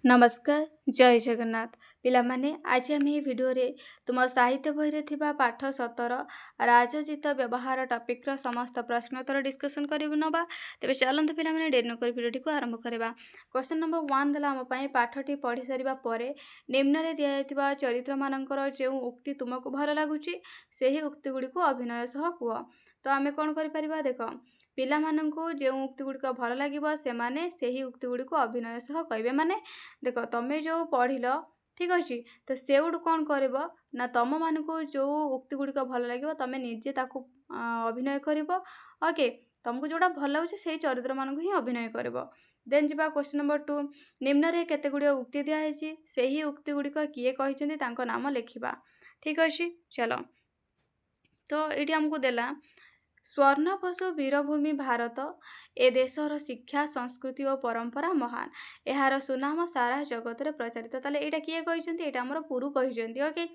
नमस्कार जय जगन्नाथ पिलामाने आज आम भिडियो तुम साहित्य बही थिबा पाठ 17 राजजित व्यवहार टॉपिक रो समस्त प्रश्नोत्तर डिस्कशन करू नवा तेज चलते पे डेरी नक भिडियो को आरंभ करवा। क्वेश्चन नंबर 1 देला आम पाठटी पढ़ी सारा पर निम्न दिया चरित्र मानकर जो उक्ति तुमको भल लगुच से उक्ति गुड़ी को अभिनय सह कह। तो आम कौन कर देख पिलामानंकु जो उक्ति गुड़िक भल लगे से उक्ति गुड़ी को अभिनय सह कहे माने देख तुम्हें जो पढ़िल ठीक अच्छे तो से कौन कर ना तुम मानक जो उक्ति गुड़िक भल लगे तुम्हें निजे ताकू अभिनय कर ओके तुमको जोड़ा भल लगे से चरित्र मानक ही अभिनय कर। देन जा क्वेश्चन नंबर 2 निम्न रे केते गुड़िया उक्ति दिखाई से ही उक्ति गुड़िक किए कहते नाम लिखा ठीक अच्छे। चलो तो ये आमको देला स्वर्णपशु वीरभूमि भारत ए देशर शिक्षा संस्कृति और परंपरा महान यार सुनाम सारा जगत रे प्रचारित ताले एटा किए कहते ये आमर पुरु कहते ओके।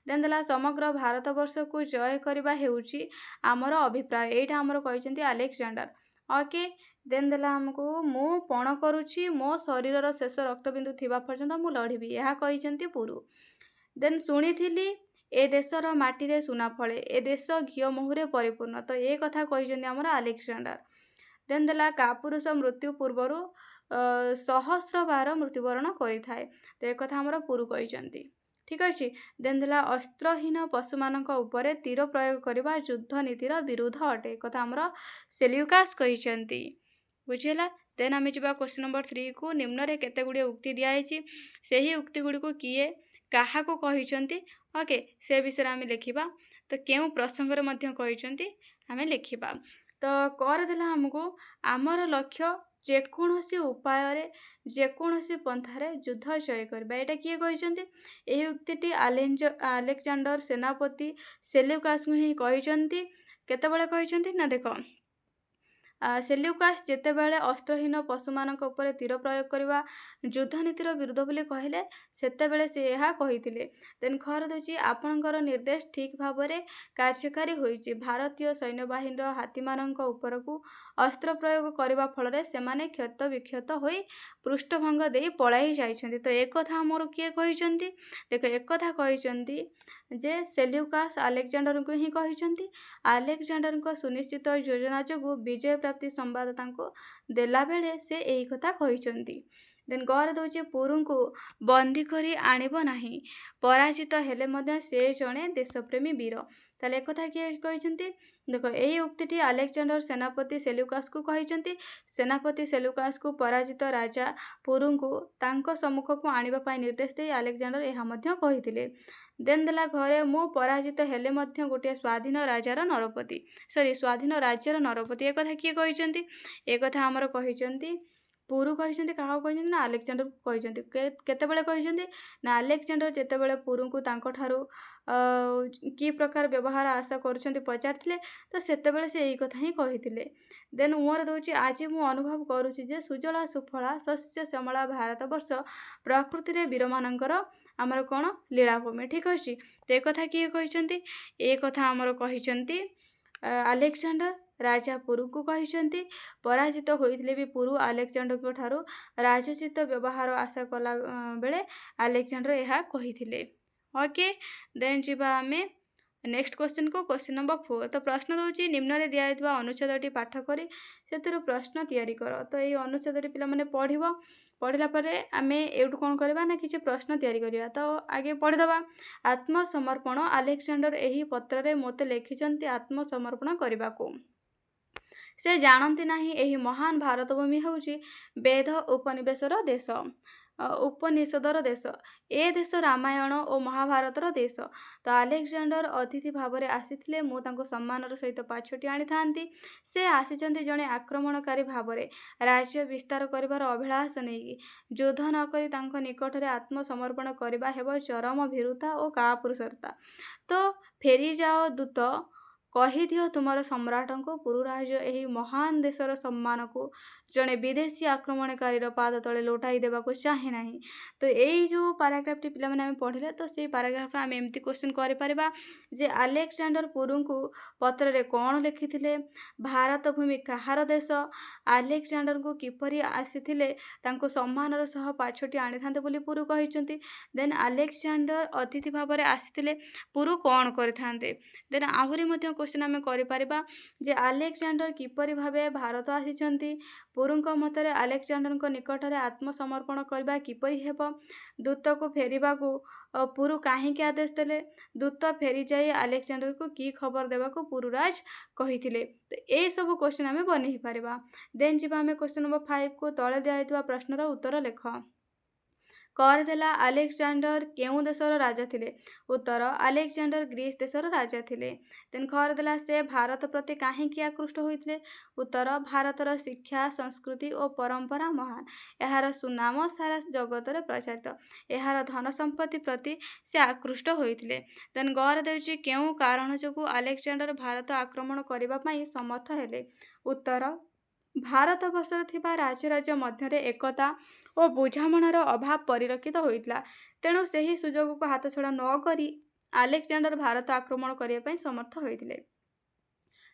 देन देला समग्र भारत वर्ष को जय करबा हेउची आमर अभिप्राय एटा आमर कहते अलेक्जेंडर ओके। देन देला हमको मु पण करुची मो शरीर शेष रक्तबिंदु थिबा पर्यंत मु लढ़िबी यह कहते पुरु। देन शुणी ए देशर माटी सुना फले ए देश घी महुरे परिपूर्ण तो ये कथा कहते आमर अलेक्जेंडर। देन देला कापुरुष मृत्यु पूर्वर सहस्र बार मृत्युवरण करें तो एक कथा आमर पुरु कहते ठीक अच्छे। देन देला अस्त्रहीन पशु मानक उपरे तीर प्रयोग करने युद्ध नीतिर विरुद्ध अटे एक कथा आमर सेल्यूकास कहते बुझेगा। देन आम जा क्वेश्चन नंबर 3 को निम्न रे केते गुड़िए उक्ति दिखाई से ही उक्ति गुड़ी को किए क्या कहते ओके से विषय आम लिखा तो क्यों प्रसंग आम लिखा तो कर देला हमको आमर लक्ष्य जेकोसी उपाय जेकोसी पंथार युद्ध जय करवा यहाँ किए कहते यही उक्ति अलेक्जेंडर सेनापति सेल्यूकास ही कहते केतबेले कहते ना देख सेल्यूकास जेतेबेले अस्त्रहीन पशु मानक उपरे तीर प्रयोग करवा युद्ध नीतिर विरुद्ध बोली कहले सेतेबेले से यह कही। देन खर दूची आपणकर निर्देश ठीक भाव में कार्यकारी होइछि भारतीय सैन्य बाहिनी हाथी मानक उपर को अस्त्र प्रयोग करने फल से क्षत विक्षत हो पृष्ठभंग दे पलाई जाइछन्ति तो एक कथा मोर किए कहते देख एक कथा कहते जे सेल्यूकास अलेक्जेंडर को ही कहते अलेक्जेंडर को सुनिश्चित योजना जो विजय प्राप्ति संवाद देला बेले से यही कथा कहते। देन गौर दूची पुरु को बंदी करी आणिब नाही पराजित हेले मध्य से जड़े देशप्रेमी वीर ताले एक कथा किए कहते देख यही उक्ति अलेक्जेंडर सेनापति सेल्यूकास को कहते सेनापति सेल्यूकास को पराजित राजा पुरु को तांको सम्मुख को आने निर्देश दे अलेक्जेंडर यह कहते। देन देला घरे मु पराजित हेले मध्य गोटे स्वाधीन राजार नरपति स्वाधीन राज्यर नरपति एक कथा किए कहते एक कथा आमर कहते पुरु कहते क्या कहते ना अलेक्जेंडर को कहते केतेबेले कहते ना अलेक्जेंडर जेतेबेले पुरु को तांको ठारू कि प्रकार व्यवहार आशा करुछन्ति पचारथिले तो सेतेबेले से यही कथा ही कहिथिले। देन उमर दउची आज मु अनुभव करुछि जे सुजला सुफला शस्य श्यामला भारत वर्ष प्रकृति रे वीर मानकर आमर कौन लीलाभूमि ठीक अच्छे तो एक कथा किए कहते एक कथा आमर कहते अलेक्जेंडर राजा पुरु को कहते पराजित होइथिले भी पुरु अलेक्जेंडर को ठारू राजोचित व्यवहार आशा कला बेले अलेक्जेंडर यह कहिथिले ओके। देन जीवा आमे नेक्स्ट क्वेश्चन को क्वेश्चन नंबर 4 तो प्रश्न दूची निम्न रे दिया अनुच्छेदटी पाठ करी से प्रश्न तैयारी कर तो ये अनुच्छेदटी पिला माने पढ़ला परे आमे एउटु कौन करबा ना किछि प्रश्न तैयारी करिया तो आगे पढ़िदबा। आत्मसमर्पण अलेक्जेंडर एही पत्र रे मोते लिखिचंती आत्मसमर्पण करबा को से जानती नाही एही महान भारत भूमि होउची वेद उपनिवेशर देश उपनिषदर देश ए देश रामायण और महाभारतर देश तो अलेक्जेंडर अतिथि भाव में आसीथिले मु तांको सम्मानर सहित पाछटी आनी थांती से आसीचंती जणे आक्रमणकारी भाव में राज्य विस्तार करिवार अभिलाष नहीं युद्ध न करी तांको निकट में आत्मसमर्पण करबा हेबो चरम भीरुता और कापुरुषता तो फेरी जाओ दूत कही दियो तुमर सम्राट को पुरुराज यही महान देशर सम्मान को ଜଣେ ବିଦେଶୀ ଆକ୍ରମଣକାରୀର ପାଦ ତଳେ ଲୋଟାଇ ଦେବାକୁ ଚାହେଁ ନାହିଁ। ତ ଏଇ ଯେଉଁ ପାରାଗ୍ରାଫଟି ପିଲାମାନେ ଆମେ ପଢ଼ିଲେ, ତ ସେଇ ପାରାଗ୍ରାଫରେ ଆମେ ଏମିତି କ୍ୱେଶ୍ଚିନ୍ କରିପାରିବା ଯେ ଆଲେକ୍ଜାଣ୍ଡର ପୁରୁଙ୍କୁ ପତ୍ରରେ କ'ଣ ଲେଖିଥିଲେ, ଭାରତ ଭୂମି କାହାର ଦେଶ, ଆଲେକ୍ଜାଣ୍ଡରଙ୍କୁ କିପରି ଆସିଥିଲେ ତାଙ୍କୁ ସମ୍ମାନର ସହ ପାଛୋଟି ଆଣିଥାନ୍ତେ ବୋଲି ପୁରୁ କହିଛନ୍ତି। ଦେନ୍ ଆଲେକ୍ଜାଣ୍ଡର ଅତିଥି ଭାବରେ ଆସିଥିଲେ ପୁରୁ କ'ଣ କରିଥାନ୍ତେ। ଦେନ୍ ଆହୁରି ମଧ୍ୟ କ୍ୱେଶ୍ଚିନ୍ ଆମେ କରିପାରିବା ଯେ ଆଲେକ୍ଜାଣ୍ଡର କିପରି ଭାବେ ଭାରତ ଆସିଛନ୍ତି, ପୁରୁଙ୍କ ମତରେ ଆଲେକ୍ଜାଣ୍ଡରଙ୍କ ନିକଟରେ ଆତ୍ମସମର୍ପଣ କରିବା କିପରି ହେବ, ଦୂତକୁ ଫେରିବାକୁ ପୁରୁ କାହିଁକି ଆଦେଶ ଦେଲେ, ଦୂତ ଫେରିଯାଇ ଆଲେକ୍ଜାଣ୍ଡରକୁ କି ଖବର ଦେବାକୁ ପୁରୁରାଜ କହିଥିଲେ। ତ ଏଇସବୁ କ୍ୱେଶ୍ଚିନ୍ ଆମେ ବନେଇ ପାରିବା। ଦେନ୍ ଯିବା ଆମେ କ୍ୱେଶ୍ଚିନ୍ ନମ୍ବର 5କୁ। ତଳେ ଦିଆଯାଇଥିବା ପ୍ରଶ୍ନର ଉତ୍ତର ଲେଖ। କରେ ଦେଲା ଆଲେକ୍ଜାଣ୍ଡର କେଉଁ ଦେଶର ରାଜା ଥିଲେ? ଉତ୍ତର ଆଲେକ୍ଜାଣ୍ଡର ଗ୍ରୀସ ଦେଶର ରାଜା ଥିଲେ। ଦେନ୍ ଖରେ ଦେଲା ସେ ଭାରତ ପ୍ରତି କାହିଁକି ଆକୃଷ୍ଟ ହୋଇଥିଲେ? ଉତ୍ତର ଭାରତର ଶିକ୍ଷା, ସଂସ୍କୃତି ଓ ପରମ୍ପରା ମହାନ, ଏହାର ସୁନାମ ସାରା ଜଗତରେ ପ୍ରଚାରିତ, ଏହାର ଧନ ସମ୍ପତ୍ତି ପ୍ରତି ସେ ଆକୃଷ୍ଟ ହୋଇଥିଲେ। ଦେନ୍ ଗରେ ଦେଉଛି କେଉଁ କାରଣ ଯୋଗୁଁ ଆଲେକ୍ଜାଣ୍ଡର ଭାରତ ଆକ୍ରମଣ କରିବା ପାଇଁ ସମର୍ଥ ହେଲେ? ଉତ୍ତର ଭାରତବର୍ଷରେ ଥିବା ରାଜ୍ୟ ରାଜ୍ୟ ମଧ୍ୟରେ ଏକତା ଓ ବୁଝାମଣାର ଅଭାବ ପରିଲକ୍ଷିତ ହୋଇଥିଲା। ତେଣୁ ସେହି ସୁଯୋଗକୁ ହାତଛଡ଼ା ନ କରି ଆଲେକ୍ଜାଣ୍ଡର ଭାରତ ଆକ୍ରମଣ କରିବା ପାଇଁ ସମର୍ଥ ହୋଇଥିଲେ।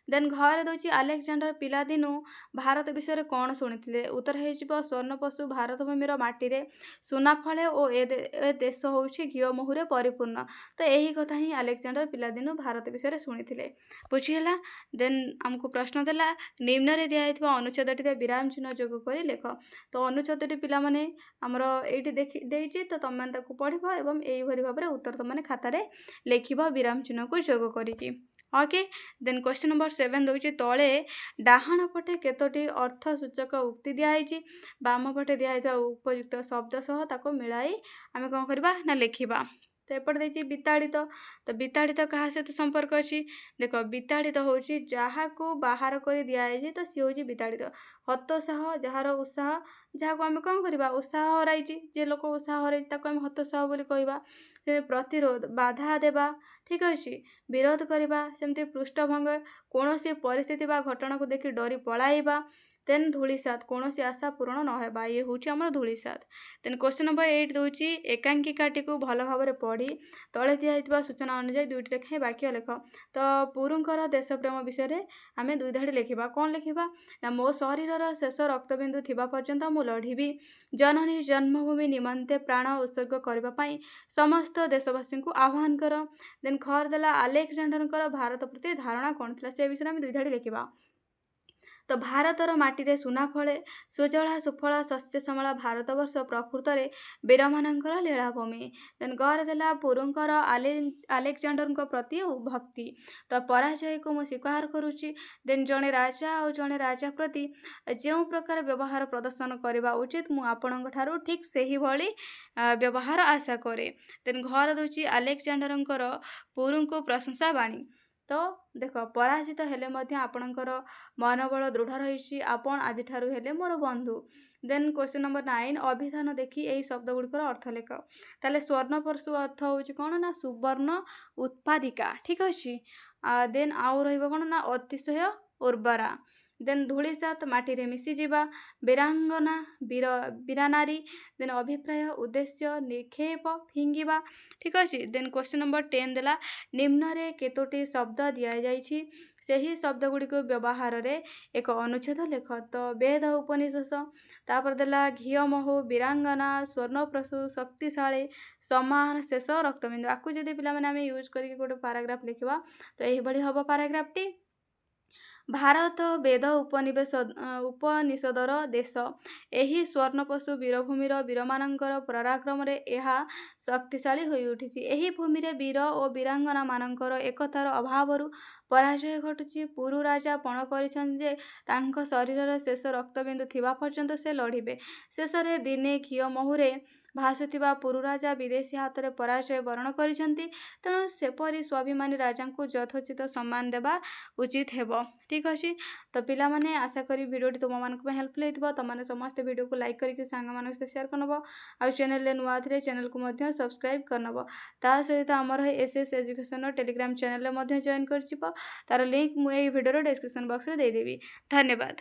ଦେନ୍ ଘରେ ଦେଉଛି ଆଲେକ୍ଜାଣ୍ଡର ପିଲାଦିନୁ ଭାରତ ବିଷୟରେ କ'ଣ ଶୁଣିଥିଲେ? ଉତ୍ତର ହେଇଯିବ ସ୍ୱର୍ଣ୍ଣପଶୁ ଭାରତ ଭୂମିର ମାଟିରେ ସୁନା ଫଳେ ଓ ଏ ଦେଶ ହେଉଛି ଘିଅ ମହୁରେ ପରିପୂର୍ଣ୍ଣ। ତ ଏହି କଥା ହିଁ ଆଲେକ୍ଜାଣ୍ଡର ପିଲାଦିନୁ ଭାରତ ବିଷୟରେ ଶୁଣିଥିଲେ। ବୁଝିହେଲା। ଦେନ୍ ଆମକୁ ପ୍ରଶ୍ନ ଦେଲା ନିମ୍ନରେ ଦିଆଯାଇଥିବା ଅନୁଚ୍ଛେଦଟିରେ ବିରାମ ଚିହ୍ନ ଯୋଗ କରି ଲେଖ। ତ ଅନୁଚ୍ଛେଦଟି ପିଲାମାନେ ଆମର ଏଇଠି ଦେଇଛି, ତ ତମେ ତାକୁ ପଢ଼ିବ ଏବଂ ଏଇଭଳି ଭାବରେ ଉତ୍ତର ତମେ ଖାତାରେ ଲେଖିବ ବିରାମ ଚିହ୍ନକୁ ଯୋଗ କରିକି। ଓକେ। ଦେନ୍ କ୍ୱେଶ୍ଚିନ୍ ନମ୍ବର 7 ଦେଉଛି ତଳେ ଡାହାଣ ପଟେ କେତୋଟି ଅର୍ଥସୂଚକ ଉକ୍ତି ଦିଆଯାଇଛି, ବାମ ପଟେ ଦିଆଯାଇଥିବା ଉପଯୁକ୍ତ ଶବ୍ଦ ସହ ତାକୁ ମିଳାଇ ଆମେ କ'ଣ କରିବା ନା ଲେଖିବା। ତ ଏପଟେ ଦେଇଛି ବିତାଡ଼ିତ। ତ ବିତାଡ଼ିତ କାହା ସହିତ ସମ୍ପର୍କ ଅଛି? ଦେଖ ବିତାଡ଼ିତ ହେଉଛି ଯାହାକୁ ବାହାର କରି ଦିଆଯାଇଛି, ତ ସିଏ ହେଉଛି ବିତାଡ଼ିତ। ହତୋତ୍ସାହ ଯାହାର ଉତ୍ସାହ, ଯାହାକୁ ଆମେ କ'ଣ କରିବା ଉତ୍ସାହ ହରାଇଛି, ଯେ ଲୋକ ଉତ୍ସାହ ହରାଇଛି ତାକୁ ଆମେ ହତୋତ୍ସାହ ବୋଲି କହିବା। ପ୍ରତିରୋଧ ବାଧା ଦେବା, ଠିକ୍ ଅଛି, ବିରୋଧ କରିବା, ସେମିତି ପୃଷ୍ଠଭଙ୍ଗ କୌଣସି ପରିସ୍ଥିତି ବା ଘଟଣାକୁ ଦେଖି ଡରି ପଳାଇବା। ଦେନ୍ ଧୂଳିସାତ କୌଣସି ଆଶା ପୂରଣ ନ ହେବା, ଇଏ ହେଉଛି ଆମର ଧୂଳିସାତ। ଦେନ୍ କ୍ୱେଶ୍ଚିନ୍ ନମ୍ବର 8 ଦେଉଛି ଏକାଙ୍କିକାଟିକୁ ଭଲ ଭାବରେ ପଢ଼ି ତଳେ ଦିଆଯାଇଥିବା ସୂଚନା ଅନୁଯାୟୀ 2ଟି ଲେଖାଏଁ ବାକ୍ୟ ଲେଖ। ତ ପୁରୁଙ୍କର ଦେଶପ୍ରେମ ବିଷୟରେ ଆମେ 2 ଧାଡ଼ି ଲେଖିବା। କ'ଣ ଲେଖିବା ନା ମୋ ଶରୀରର ଶେଷ ରକ୍ତବିନ୍ଦୁ ଥିବା ପର୍ଯ୍ୟନ୍ତ ମୁଁ ଲଢ଼ିବି, ଜନନୀ ଜନ୍ମଭୂମି ନିମନ୍ତେ ପ୍ରାଣ ଉତ୍ସର୍ଗ କରିବା ପାଇଁ ସମସ୍ତ ଦେଶବାସୀଙ୍କୁ ଆହ୍ୱାନ କର। ଦେନ୍ ଖର ଦେଲା ଆଲେକ୍ଜାଣ୍ଡରଙ୍କର ଭାରତ ପ୍ରତି ଧାରଣା କ'ଣ ଥିଲା? ସେ ବିଷୟରେ ଆମେ 2 ଧାଡ଼ି ଲେଖିବା। ତ ଭାରତର ମାଟିରେ ସୁନା ଫଳେ, ସୁଜଳା ସୁଫଳା ଶସ୍ୟ ଶ୍ୟାମଳା ଭାରତବର୍ଷ ପ୍ରକୃତରେ ବୀରମାନଙ୍କର ଲୀଳାଭୂମି। ଦେନ୍ ଗରେ ଦେଲା ପୁରୁଙ୍କର ଆଲେକ୍ଜାଣ୍ଡରଙ୍କ ପ୍ରତି ଭକ୍ତି। ତ ପରାଜୟକୁ ମୁଁ ସ୍ୱୀକାର କରୁଛି। ଦେନ୍ ଜଣେ ରାଜା ଆଉ ଜଣେ ରାଜା ପ୍ରତି ଯେଉଁ ପ୍ରକାର ବ୍ୟବହାର ପ୍ରଦର୍ଶନ କରିବା ଉଚିତ ମୁଁ ଆପଣଙ୍କ ଠାରୁ ଠିକ୍ ସେହିଭଳି ବ୍ୟବହାର ଆଶା କରେ। ଦେନ୍ ଘର ଦେଉଛି ଆଲେକ୍ଜାଣ୍ଡରଙ୍କର ପୁରୁଙ୍କୁ ପ୍ରଶଂସା ବାଣୀ। ତ ଦେଖ ପରାଜିତ ହେଲେ ମଧ୍ୟ ଆପଣଙ୍କର ମନୋବଳ ଦୃଢ଼ ରହିଛି, ଆପଣ ଆଜିଠାରୁ ହେଲେ ମୋର ବନ୍ଧୁ। ଦେନ୍ କ୍ୱେଶ୍ଚିନ୍ ନମ୍ବର 9 ଅଭିଧାନ ଦେଖି ଏହି ଶବ୍ଦ ଗୁଡ଼ିକର ଅର୍ଥ ଲେଖ। ତାହେଲେ ସ୍ୱର୍ଣ୍ଣପଶୁ ଅର୍ଥ ହେଉଛି କ'ଣ ନା ସୁବର୍ଣ୍ଣ ଉତ୍ପାଦିକା, ଠିକ୍ ଅଛି। ଦେନ୍ ଆଉ ରହିବ କ'ଣ ନା ଅତିଶୟ ଉର୍ବରା। ଦେନ୍ ଧୂଳିସାତ ମାଟିରେ ମିଶିଯିବା, ବୀରାଙ୍ଗନା ବୀରାନାରୀ, ଦେନ୍ ଅଭିପ୍ରାୟ ଉଦ୍ଦେଶ୍ୟ ନିକ୍ଷେପ ଫିଙ୍ଗିବା, ଠିକ୍ ଅଛି। ଦେନ୍ କ୍ୱେଶ୍ଚିନ୍ ନମ୍ବର 10 ଦେଲା ନିମ୍ନରେ କେତୋଟି ଶବ୍ଦ ଦିଆଯାଇଛି, ସେହି ଶବ୍ଦ ଗୁଡ଼ିକୁ ବ୍ୟବହାରରେ ଏକ ଅନୁଚ୍ଛେଦ ଲେଖ। ତ ବେଦ ଉପନିଷଦ, ତାପରେ ଦେଲା ଘିଅ ମହୁ, ବୀରାଙ୍ଗନା, ସ୍ୱର୍ଣ୍ଣପଶୁ, ଶକ୍ତିଶାଳୀ, ସମାନ, ଶେଷ ରକ୍ତବିନ୍ଦୁ। ଆକୁ ଯଦି ପିଲାମାନେ ଆମେ ୟୁଜ୍ କରିକି ଗୋଟେ ପାରାଗ୍ରାଫ ଲେଖିବା ତ ଏହିଭଳି ହେବ ପାରାଗ୍ରାଫଟି। ଭାରତ ବେଦ ଉପନିଷଦର ଦେଶ, ଏହି ସ୍ୱର୍ଣ୍ଣପଶୁ ବୀରଭୂମିର ବୀରମାନଙ୍କର ପରାକ୍ରମରେ ଏହା ଶକ୍ତିଶାଳୀ ହୋଇ ଉଠିଛି। ଏହି ଭୂମିରେ ବୀର ଓ ବୀରାଙ୍ଗନାମାନଙ୍କର ଏକତାର ଅଭାବରୁ ପରାଜୟ ଘଟୁଛି। ପୁରୁ ରାଜା ପଣ କରିଛନ୍ତି ଯେ ତାଙ୍କ ଶରୀରର ଶେଷ ରକ୍ତବିନ୍ଦୁ ଥିବା ପର୍ଯ୍ୟନ୍ତ ସେ ଲଢ଼ିବେ। ଶେଷରେ ଦିନେ ଘିଅ ମହୁରେ ଭାସୁଥିବା ପୁରୁ ରାଜା ବିଦେଶୀ ହାତରେ ପରାଜୟ ବରଣ କରିଛନ୍ତି। ତେଣୁ ସେପରି ସ୍ୱାଭିମାନୀ ରାଜାଙ୍କୁ ଯଥୋଚିତ ସମ୍ମାନ ଦେବା ଉଚିତ ହେବ, ଠିକ୍ ଅଛି। ତ ପିଲାମାନେ ଆଶା କରି ଭିଡ଼ିଓଟି ତୁମମାନଙ୍କ ପାଇଁ ହେଲ୍ପଫୁଲ୍ ହେଇଥିବ। ତୁମମାନେ ସମସ୍ତେ ଭିଡ଼ିଓକୁ ଲାଇକ୍ କରିକି ସାଙ୍ଗମାନଙ୍କ ସହିତ ସେୟାର କରିନେବ, ଆଉ ଚ୍ୟାନେଲରେ ନୂଆ ଥିଲେ ଚ୍ୟାନେଲକୁ ମଧ୍ୟ ସବସ୍କ୍ରାଇବ୍ କରିନେବ। ତା ସହିତ ଆମର SS ଏଜୁକେସନର ଟେଲିଗ୍ରାମ ଚ୍ୟାନେଲରେ ମଧ୍ୟ ଜଏନ୍ କରିଯିବ। ତାର ଲିଙ୍କ୍ ମୁଁ ଏହି ଭିଡ଼ିଓର ଡେସ୍କ୍ରିପସନ୍ ବକ୍ସରେ ଦେଇଦେବି। ଧନ୍ୟବାଦ।